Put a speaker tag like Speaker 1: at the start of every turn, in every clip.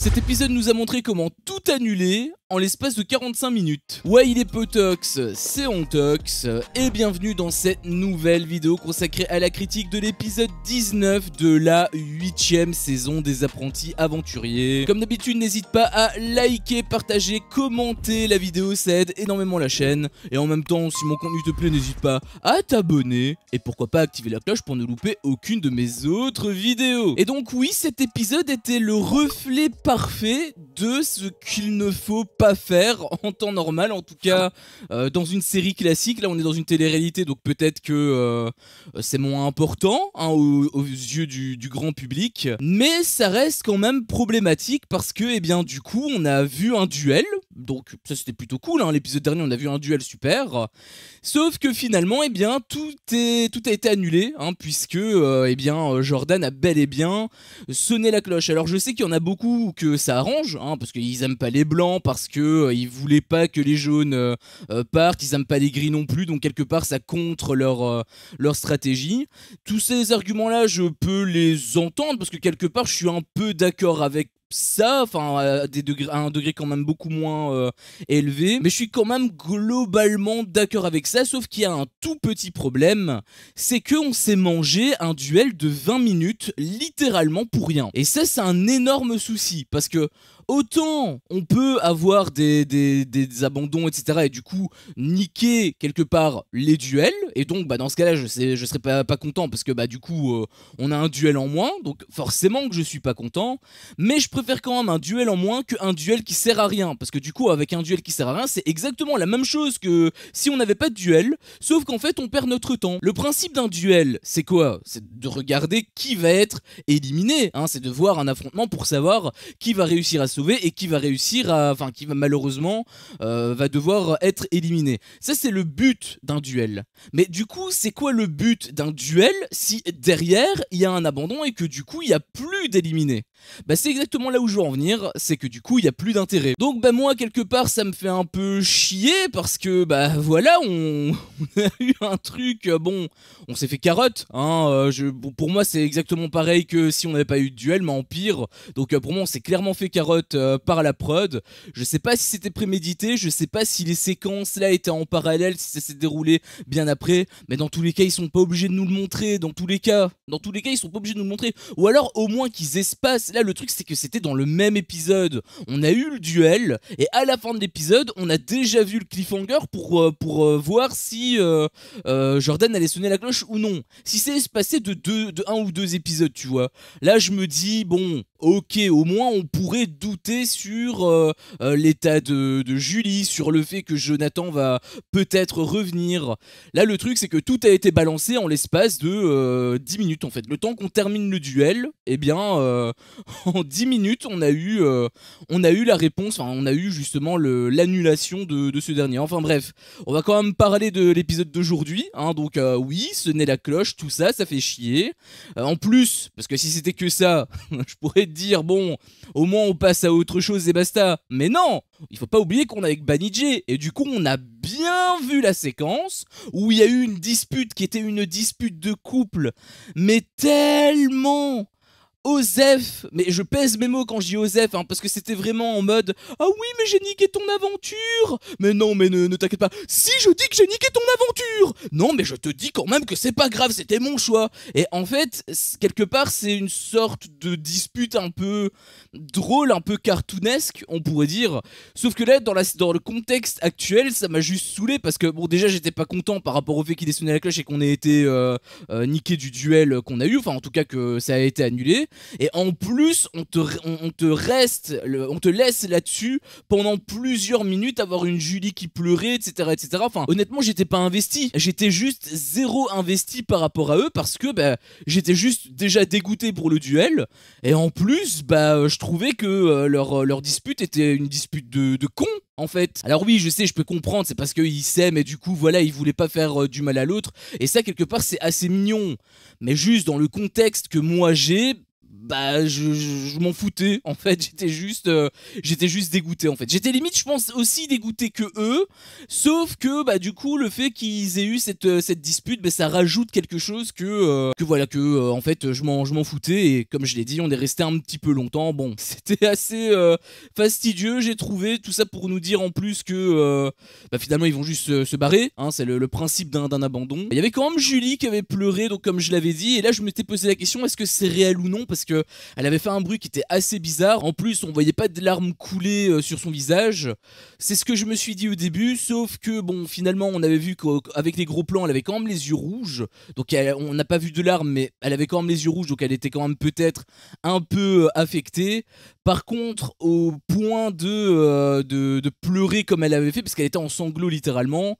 Speaker 1: Cet épisode nous a montré comment tout annuler en l'espace de 45 minutes. Ouais, il est potox, c'est Ontox, et bienvenue dans cette nouvelle vidéo consacrée à la critique de l'épisode 19 de la 8ème saison des Apprentis Aventuriers. Comme d'habitude, n'hésite pas à liker, partager, commenter la vidéo, ça aide énormément la chaîne. Et en même temps, si mon contenu te plaît, n'hésite pas à t'abonner, et pourquoi pas activer la cloche pour ne louper aucune de mes autres vidéos. Et donc oui, cet épisode était le reflet parfait de ce qu'il ne faut pas faire en temps normal, en tout cas dans une série classique. Là on est dans une télé-réalité, donc peut-être que c'est moins important hein, aux yeux du grand public, mais ça reste quand même problématique parce que, eh bien, du coup on a vu un duel, donc ça c'était plutôt cool, hein. L'épisode dernier on a vu un duel super, sauf que finalement, eh bien, tout a été annulé, hein, puisque eh bien, Jordan a bel et bien sonné la cloche. Alors je sais qu'il y en a beaucoup que ça arrange, hein, parce qu'ils aiment pas les blancs, parce que ils voulaient pas que les jaunes partent, ils aiment pas les gris non plus, donc quelque part ça contre leur stratégie. Tous ces arguments là je peux les entendre, parce que quelque part je suis un peu d'accord avec ça, enfin à un degré quand même beaucoup moins élevé, mais je suis quand même globalement d'accord avec ça, sauf qu'il y a un tout petit problème, c'est qu'on s'est mangé un duel de 20 minutes littéralement pour rien. Et ça c'est un énorme souci, parce que autant on peut avoir des abandons, etc. et du coup niquer quelque part les duels, et donc bah, dans ce cas-là je serais pas content, parce que bah du coup on a un duel en moins, donc forcément que je suis pas content, mais je préfère quand même un duel en moins qu'un duel qui sert à rien, parce que du coup avec un duel qui sert à rien c'est exactement la même chose que si on n'avait pas de duel, sauf qu'en fait on perd notre temps. Le principe d'un duel c'est quoi? C'est de regarder qui va être éliminé, hein, c'est de voir un affrontement pour savoir qui va réussir à sauver et qui va réussir à... Enfin, qui va malheureusement va devoir être éliminé. Ça, c'est le but d'un duel. Mais du coup, c'est quoi le but d'un duel si derrière, il y a un abandon et que du coup, il n'y a plus d'éliminés? Bah, c'est exactement là où je veux en venir, c'est que du coup, il n'y a plus d'intérêt. Donc, bah, moi, quelque part, ça me fait un peu chier parce que, bah, voilà, on a eu un truc... Bon, on s'est fait carotte, hein. Bon, pour moi, c'est exactement pareil que si on n'avait pas eu de duel, mais en pire. Donc, pour moi, on s'est clairement fait carotte par la prod. Je sais pas si c'était prémédité, je sais pas si les séquences là étaient en parallèle, si ça s'est déroulé bien après, mais dans tous les cas ils sont pas obligés de nous le montrer, dans tous les cas ils sont pas obligés de nous le montrer, ou alors au moins qu'ils espacent. Là le truc c'est que c'était dans le même épisode, on a eu le duel, et à la fin de l'épisode on a déjà vu le cliffhanger pour voir si Jordan allait sonner la cloche ou non, si c'est espacé de un ou deux épisodes, tu vois. Là je me dis bon, ok, au moins on pourrait douter sur l'état de Julie, sur le fait que Jonathan va peut-être revenir. Là le truc c'est que tout a été balancé en l'espace de 10 minutes en fait. Le temps qu'on termine le duel, eh bien en 10 minutes on a eu la réponse, enfin on a eu justement l'annulation de ce dernier. Enfin bref, on va quand même parler de l'épisode d'aujourd'hui, hein, donc oui, sonner la cloche, tout ça, ça fait chier. En plus, parce que si c'était que ça, je pourrais te dire bon, au moins on passe à autre chose et basta. Mais non, il faut pas oublier qu'on est avec Banijé, et du coup on a bien vu la séquence où il y a eu une dispute qui était une dispute de couple, mais tellement Osef, mais je pèse mes mots quand je dis Osef, hein, parce que c'était vraiment en mode ah oui mais j'ai niqué ton aventure. Mais non, mais ne t'inquiète pas, si je dis que j'ai niqué ton aventure, non mais je te dis quand même que c'est pas grave, c'était mon choix. Et en fait quelque part c'est une sorte de dispute un peu drôle, un peu cartoonesque on pourrait dire, sauf que là dans le contexte actuel ça m'a juste saoulé, parce que bon déjà j'étais pas content par rapport au fait qu'il ait sonné la cloche et qu'on ait été niqué du duel qu'on a eu, enfin en tout cas que ça a été annulé. Et en plus, on te laisse là-dessus pendant plusieurs minutes, avoir une Julie qui pleurait, etc., etc. Enfin, honnêtement, j'étais pas investi. J'étais juste zéro investi par rapport à eux, parce que bah, j'étais juste déjà dégoûté pour le duel. Et en plus, bah, je trouvais que leur dispute était une dispute de con. En fait, alors oui je sais, je peux comprendre, c'est parce qu'ils s'aiment et du coup voilà ils voulaient pas faire du mal à l'autre, et ça quelque part c'est assez mignon, mais juste dans le contexte que moi j'ai, bah je m'en foutais en fait, j'étais juste dégoûté en fait. J'étais limite je pense aussi dégoûté que eux, sauf que bah du coup le fait qu'ils aient eu cette dispute, bah, ça rajoute quelque chose que voilà que en fait je m'en foutais et comme je l'ai dit on est resté un petit peu longtemps. Bon c'était assez fastidieux j'ai trouvé, tout ça pour nous dire en plus que bah, finalement ils vont juste se barrer, hein, c'est le principe d'un abandon. Il y avait quand même Julie qui avait pleuré donc comme je l'avais dit et là je m'étais posé la question est-ce que c'est réel ou non parce que elle avait fait un bruit qui était assez bizarre. En plus, on voyait pas de larmes couler sur son visage. C'est ce que je me suis dit au début, sauf que bon, finalement, on avait vu qu'avec les gros plans, elle avait quand même les yeux rouges. Donc, on n'a pas vu de larmes, mais elle avait quand même les yeux rouges, donc elle était quand même peut-être un peu affectée. Par contre, au point de pleurer comme elle avait fait, parce qu'elle était en sanglots littéralement,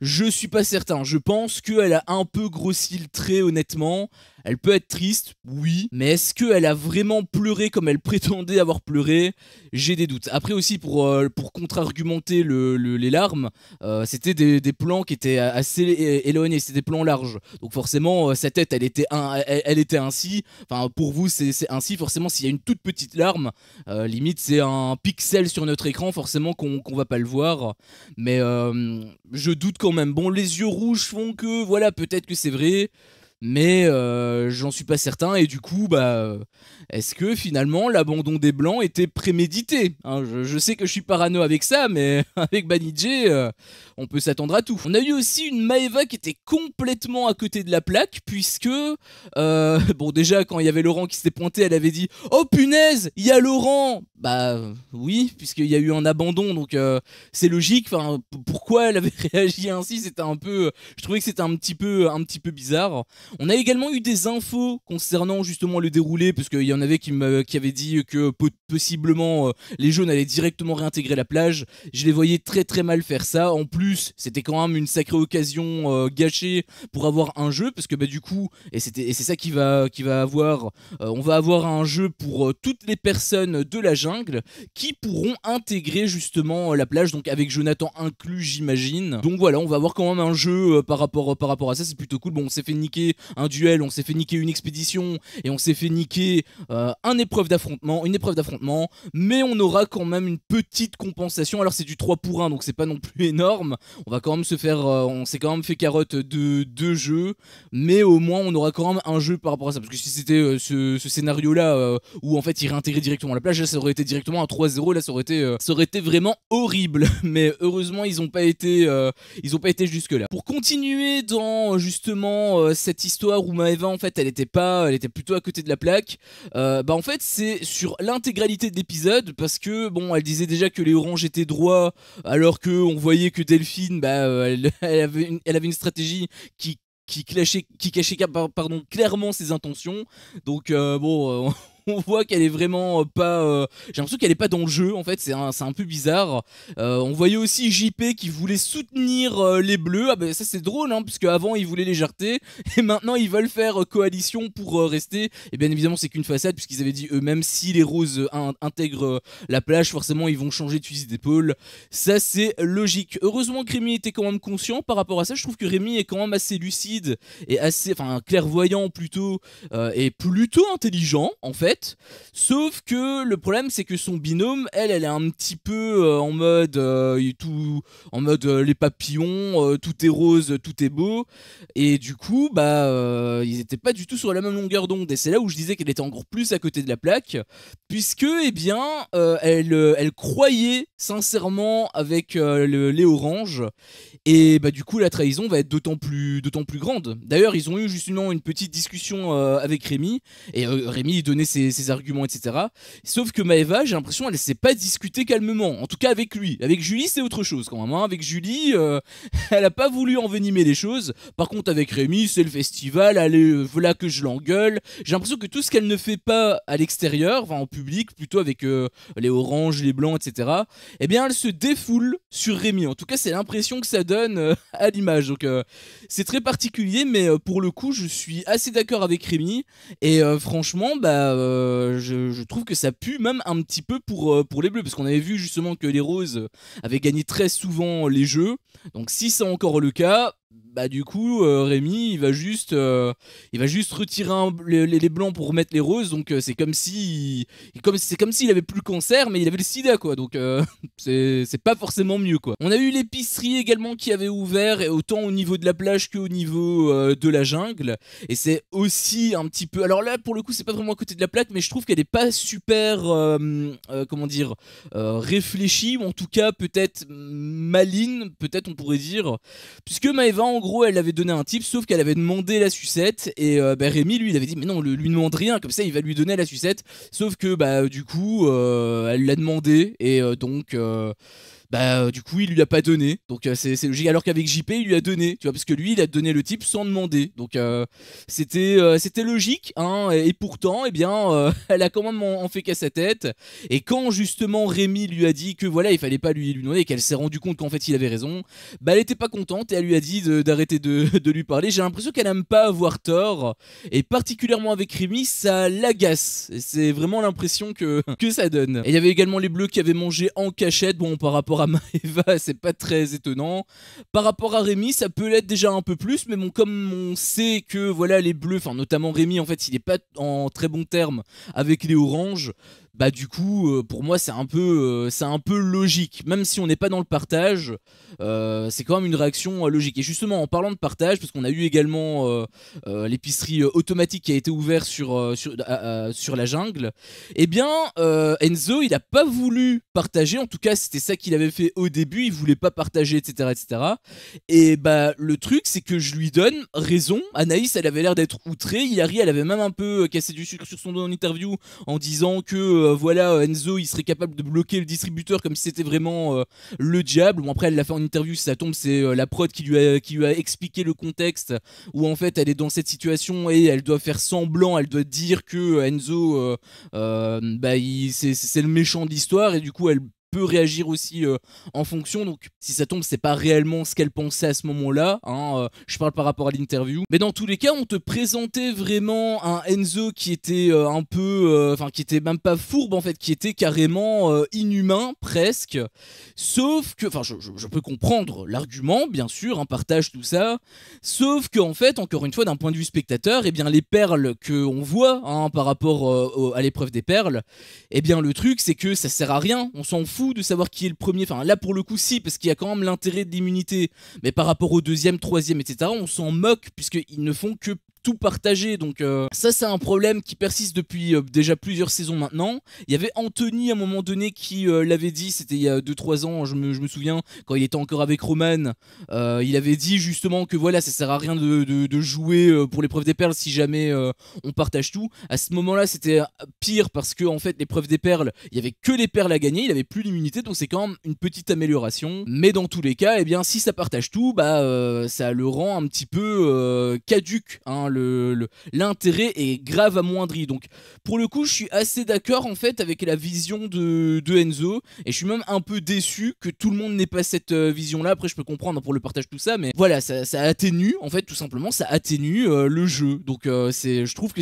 Speaker 1: je suis pas certain. Je pense qu'elle a un peu grossi le trait, honnêtement. Elle peut être triste, oui, mais est-ce qu'elle a vraiment pleuré comme elle prétendait avoir pleuré? J'ai des doutes. Après aussi, pour contre-argumenter les larmes, c'était des plans qui étaient assez éloignés, c'était des plans larges. Donc forcément, sa tête, elle était ainsi. Enfin, pour vous, c'est ainsi. Forcément, s'il y a une toute petite larme, limite, c'est un pixel sur notre écran, forcément qu'on va pas le voir. Mais je doute quand même. Bon, les yeux rouges font que, voilà, peut-être que c'est vrai. Mais j'en suis pas certain et du coup bah est-ce que finalement l'abandon des blancs était prémédité, hein, je sais que je suis parano avec ça mais avec Banijé on peut s'attendre à tout. On a eu aussi une Maeva qui était complètement à côté de la plaque puisque bon déjà quand il y avait Laurent qui s'était pointé elle avait dit oh punaise il y a Laurent, bah oui puisqu'il y a eu un abandon donc c'est logique, enfin pourquoi elle avait réagi ainsi, c'était un peu, je trouvais que c'était un petit peu bizarre. On a également eu des infos concernant justement le déroulé, parce qu'il y en avait qui avaient dit que possiblement les jaunes allaient directement réintégrer la plage. Je les voyais très très mal faire ça. En plus, c'était quand même une sacrée occasion gâchée pour avoir un jeu, parce que bah du coup, et c'est ça qui va avoir, on va avoir un jeu pour toutes les personnes de la jungle qui pourront intégrer justement la plage, donc avec Jonathan inclus j'imagine. Donc voilà, on va avoir quand même un jeu par rapport à ça, c'est plutôt cool. Bon, on s'est fait niquer un duel, on s'est fait niquer une expédition et on s'est fait niquer une épreuve d'affrontement, mais on aura quand même une petite compensation. Alors c'est du 3 pour 1 donc c'est pas non plus énorme, on va quand même se faire on s'est quand même fait carotte de 2 jeux, mais au moins on aura quand même un jeu par rapport à ça, parce que si c'était ce scénario là où en fait il réintégrait directement la plage, là ça aurait été directement un 3-0, là ça aurait été vraiment horrible. Mais heureusement ils ont pas été jusque là. Pour continuer dans justement cette histoire où Maeva en fait elle était plutôt à côté de la plaque, bah en fait c'est sur l'intégralité de l'épisode, parce que bon elle disait déjà que les oranges étaient droits alors que on voyait que Delphine bah elle avait une stratégie qui cachait clairement ses intentions. Donc bon on voit qu'elle est vraiment pas j'ai l'impression qu'elle est pas dans le jeu en fait, c'est un peu bizarre. On voyait aussi JP qui voulait soutenir les bleus. Ah bah ça c'est drôle hein, puisque avant ils voulaient les jarter et maintenant ils veulent faire coalition pour rester, et bien évidemment c'est qu'une façade puisqu'ils avaient dit eux-mêmes si les roses intègrent la plage forcément ils vont changer de fusil d'épaule. Ça c'est logique. Heureusement que Rémi était quand même conscient par rapport à ça. Je trouve que Rémi est quand même assez lucide et assez, enfin clairvoyant plutôt, et plutôt intelligent en fait. Sauf que le problème c'est que son binôme, elle est un petit peu en mode les papillons, tout est rose, tout est beau, et du coup bah ils étaient pas du tout sur la même longueur d'onde, et c'est là où je disais qu'elle était encore plus à côté de la plaque, puisque eh bien elle croyait sincèrement avec les oranges, et bah du coup la trahison va être d'autant plus grande. D'ailleurs ils ont eu justement une petite discussion avec Rémi, et Rémi donnait ses arguments etc. Sauf que Maeva, j'ai l'impression elle sait pas discuter calmement, en tout cas avec lui. Avec Julie c'est autre chose quand même hein. Avec Julie elle a pas voulu envenimer les choses. Par contre avec Rémi c'est le festival, allez voilà que je l'engueule. J'ai l'impression que tout ce qu'elle ne fait pas à l'extérieur, enfin en public plutôt avec les oranges, les blancs etc, eh bien elle se défoule sur Rémi. En tout cas c'est l'impression que ça donne à l'image. Donc c'est très particulier, mais pour le coup je suis assez d'accord avec Rémi, et franchement bah je trouve que ça pue même un petit peu pour les bleus, parce qu'on avait vu justement que les roses avaient gagné très souvent les jeux, donc si c'est encore le cas, bah du coup Rémi il va juste retirer les blancs pour remettre les roses, donc c'est comme si c'est comme s'il avait plus le cancer mais il avait le sida quoi, donc c'est pas forcément mieux quoi. On a eu l'épicerie également qui avait ouvert, et autant au niveau de la plage qu'au niveau de la jungle, et c'est aussi un petit peu, alors là pour le coup c'est pas vraiment à côté de la plaque, mais je trouve qu'elle est pas super comment dire réfléchie, ou en tout cas peut-être maligne, peut-être on pourrait dire, puisque Maëva en gros elle avait donné un tip, sauf qu'elle avait demandé la sucette, et bah, Rémi lui il avait dit mais non, lui demande rien, comme ça il va lui donner la sucette, sauf que bah du coup elle l'a demandé, et donc bah du coup il lui a pas donné, donc c'est logique, alors qu'avec JP il lui a donné, tu vois, parce que lui il a donné le type sans demander, donc c'était logique, hein, et pourtant eh bien elle a quand même en fait qu'à sa tête, et quand justement Rémi lui a dit que voilà il fallait pas lui demander, et qu'elle s'est rendu compte qu'en fait il avait raison, bah elle était pas contente, et elle lui a dit d'arrêter de lui parler. J'ai l'impression qu'elle aime pas avoir tort, et particulièrement avec Rémi ça l'agace, c'est vraiment l'impression que ça donne. Et il y avait également les bleus qui avaient mangé en cachette, bon par rapport à Maëva c'est pas très étonnant, par rapport à Rémi ça peut l'être déjà un peu plus, mais bon comme on sait que voilà les bleus, enfin notamment Rémi en fait il est pas en très bon terme avec les oranges, bah du coup pour moi c'est un peu logique, même si on n'est pas dans le partage, c'est quand même une réaction logique. Et justement en parlant de partage, parce qu'on a eu également l'épicerie automatique qui a été ouverte sur la jungle, eh bien Enzo il a pas voulu partager, en tout cas c'était ça qu'il avait fait au début, il voulait pas partager, etc., etc. Et bah le truc c'est que je lui donne raison. Anaïs elle avait l'air d'être outrée, Hilary elle avait même un peu cassé du sucre sur son dos en interview en disant que voilà Enzo il serait capable de bloquer le distributeur comme si c'était vraiment le diable. Bon après elle l'a fait en interview, si ça tombe c'est la prod qui lui a expliqué le contexte, où en fait elle est dans cette situation et elle doit faire semblant, elle doit dire que Enzo bah, c'est le méchant de l'histoire, et du coup elle peut réagir aussi en fonction, donc si ça tombe c'est pas réellement ce qu'elle pensait à ce moment là, hein, je parle par rapport à l'interview, mais dans tous les cas on te présentait vraiment un Enzo qui était un peu enfin qui était même pas fourbe en fait, qui était carrément inhumain presque, sauf que enfin je peux comprendre l'argument bien sûr, un partage tout ça, sauf que en fait encore une fois d'un point de vue spectateur, et bien les perles que on voit hein, par rapport à l'épreuve des perles, et bien le truc c'est que ça sert à rien, on s'en fout de savoir qui est le premier, enfin là pour le coup si, parce qu'il y a quand même l'intérêt de l'immunité, mais par rapport au deuxième, troisième, etc., on s'en moque puisqu'ils ne font que tout partager, donc ça c'est un problème qui persiste depuis déjà plusieurs saisons maintenant. Il y avait Anthony à un moment donné qui l'avait dit, c'était il y a 2-3 ans, je me souviens, quand il était encore avec Roman, il avait dit justement que voilà ça sert à rien de jouer pour l'épreuve des perles si jamais on partage tout. À ce moment là c'était pire parce que en fait l'épreuve des perles, il y avait que les perles à gagner, il avait plus l'immunité, donc c'est quand même une petite amélioration, mais dans tous les cas, eh bien si ça partage tout, bah ça le rend un petit peu caduque, hein, l'intérêt est grave amoindri. Donc pour le coup je suis assez d'accord en fait avec la vision de Enzo, et je suis même un peu déçu que tout le monde n'ait pas cette vision là. Après je peux comprendre pour le partage tout ça, mais voilà ça atténue en fait, tout simplement ça atténue le jeu, donc je trouve que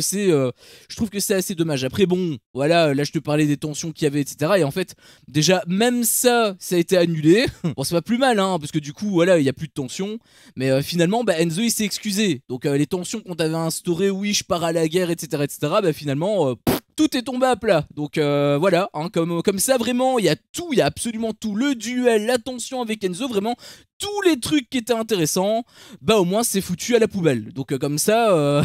Speaker 1: c'est assez dommage. Après bon voilà, là je te parlais des tensions qu'il y avait, etc., et en fait déjà même ça a été annulé. Bon c'est pas plus mal hein, parce que du coup voilà il y a plus de tension, mais finalement bah, Enzo il s'est excusé, donc les tensions qu'on avait instauré, oui je pars à la guerre, etc., bah finalement tout est tombé à plat, donc voilà hein, comme ça vraiment il y a tout, il y a absolument tout, le duel, la tension avec Enzo, vraiment tous les trucs qui étaient intéressants, bah au moins c'est foutu à la poubelle, donc comme ça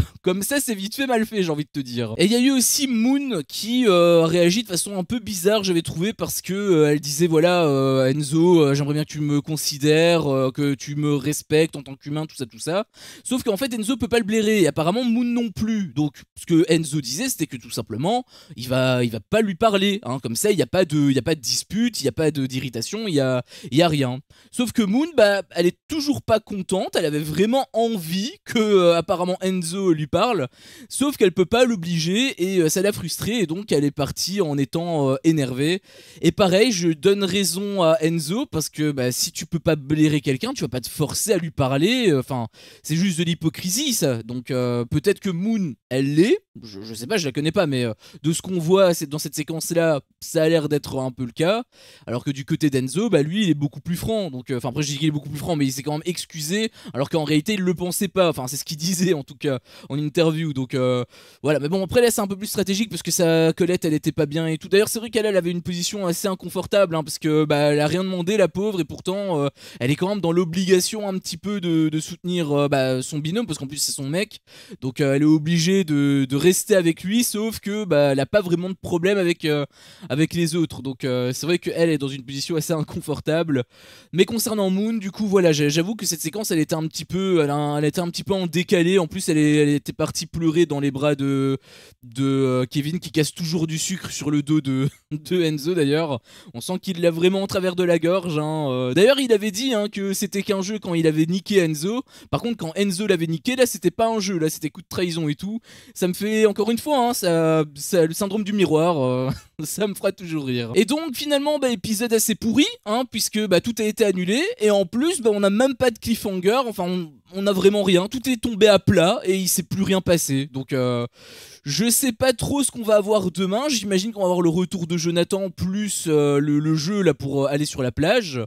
Speaker 1: c'est vite fait mal fait, j'ai envie de te dire. Et il y a eu aussi Moon qui réagit de façon un peu bizarre, j'avais trouvé, parce que elle disait voilà Enzo, j'aimerais bien que tu me considères, que tu me respectes en tant qu'humain, tout ça, sauf qu'en fait Enzo peut pas le blairer, et apparemment Moon non plus, donc ce que Enzo disait c'était que tout simplement il va pas lui parler hein, comme ça il y a pas de dispute, il y a pas d'irritation, il y a rien. Sauf que Moon bah elle est toujours pas contente, elle avait vraiment envie que apparemment Enzo lui parle, sauf qu'elle peut pas l'obliger, et ça l'a frustrée, et donc elle est partie en étant énervée. Et pareil je donne raison à Enzo, parce que bah, si tu peux pas blairer quelqu'un tu vas pas te forcer à lui parler, enfin c'est juste de l'hypocrisie ça, donc peut-être que Moon elle l'est, je sais pas, je la connais pas, mais de ce qu'on voit dans cette séquence-là, ça a l'air d'être un peu le cas. Alors que du côté d'Enzo, bah lui, il est beaucoup plus franc. Donc, enfin, après, je dis qu'il est beaucoup plus franc, mais il s'est quand même excusé, alors qu'en réalité, il le pensait pas. Enfin, c'est ce qu'il disait, en tout cas, en interview. Donc, voilà. Mais bon, après, là, c'est un peu plus stratégique, parce que sa Colette, elle était pas bien et tout. D'ailleurs, c'est vrai qu'elle avait une position assez inconfortable, hein, parce que, bah, elle a rien demandé, la pauvre, et pourtant, elle est quand même dans l'obligation un petit peu de soutenir bah, son binôme, parce qu'en plus, c'est son mec. Donc, elle est obligée de rester avec lui, sauf que bah, elle a pas vraiment de problème avec les autres. Donc c'est vrai qu'elle est dans une position assez inconfortable. Mais concernant Moon, du coup voilà, j'avoue que cette séquence elle était un petit peu, elle était un petit peu en décalé. En plus elle était partie pleurer dans les bras de Kevin, qui casse toujours du sucre sur le dos de Enzo. D'ailleurs on sent qu'il l'a vraiment en travers de la gorge, hein. D'ailleurs il avait dit, hein, que c'était qu'un jeu quand il avait niqué Enzo. Par contre quand Enzo l'avait niqué, là c'était pas un jeu, là c'était coup de trahison et tout. Ça me fait encore une fois, hein, le syndrome du miroir, ça me fera toujours rire. Et donc finalement, bah, épisode assez pourri, hein, puisque bah, tout a été annulé, et en plus bah, on n'a même pas de cliffhanger, enfin on a vraiment rien, tout est tombé à plat et il s'est plus rien passé. Donc je sais pas trop ce qu'on va avoir demain. J'imagine qu'on va avoir le retour de Jonathan plus le jeu là pour aller sur la plage.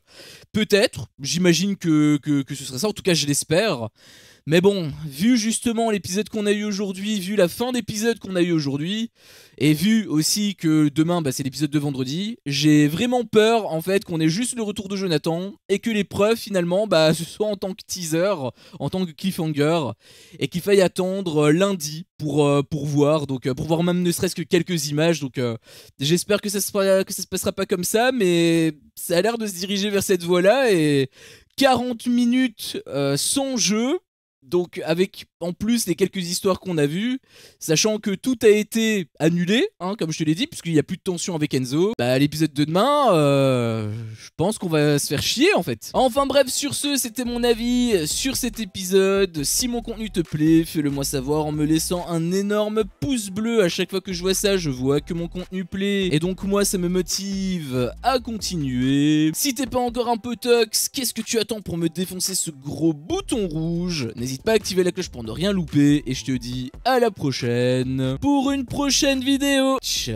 Speaker 1: Peut-être, j'imagine que ce serait ça, en tout cas je l'espère. Mais bon, vu justement l'épisode qu'on a eu aujourd'hui, vu la fin d'épisode qu'on a eu aujourd'hui, et vu aussi que demain bah, c'est l'épisode de vendredi, j'ai vraiment peur en fait qu'on ait juste le retour de Jonathan et que l'épreuve finalement bah, ce soit en tant que teaser, en tant que cliffhanger, et qu'il faille attendre lundi pour voir, donc pour voir même ne serait-ce que quelques images. Donc j'espère que ça se passera pas comme ça, mais ça a l'air de se diriger vers cette voie-là. Et 40 minutes sans jeu. Donc avec en plus les quelques histoires qu'on a vues, sachant que tout a été annulé, hein, comme je te l'ai dit, puisqu'il n'y a plus de tension avec Enzo, bah l'épisode de demain, je pense qu'on va se faire chier en fait. Enfin bref, sur ce, c'était mon avis sur cet épisode. Si mon contenu te plaît, fais-le moi savoir en me laissant un énorme pouce bleu. À chaque fois que je vois ça, je vois que mon contenu plaît, et donc moi ça me motive à continuer. Si t'es pas encore un peu tox, qu'est-ce que tu attends pour me défoncer ce gros bouton rouge? N'hésite pas à activer la cloche pour ne rien louper, et je te dis à la prochaine pour une prochaine vidéo. Ciao.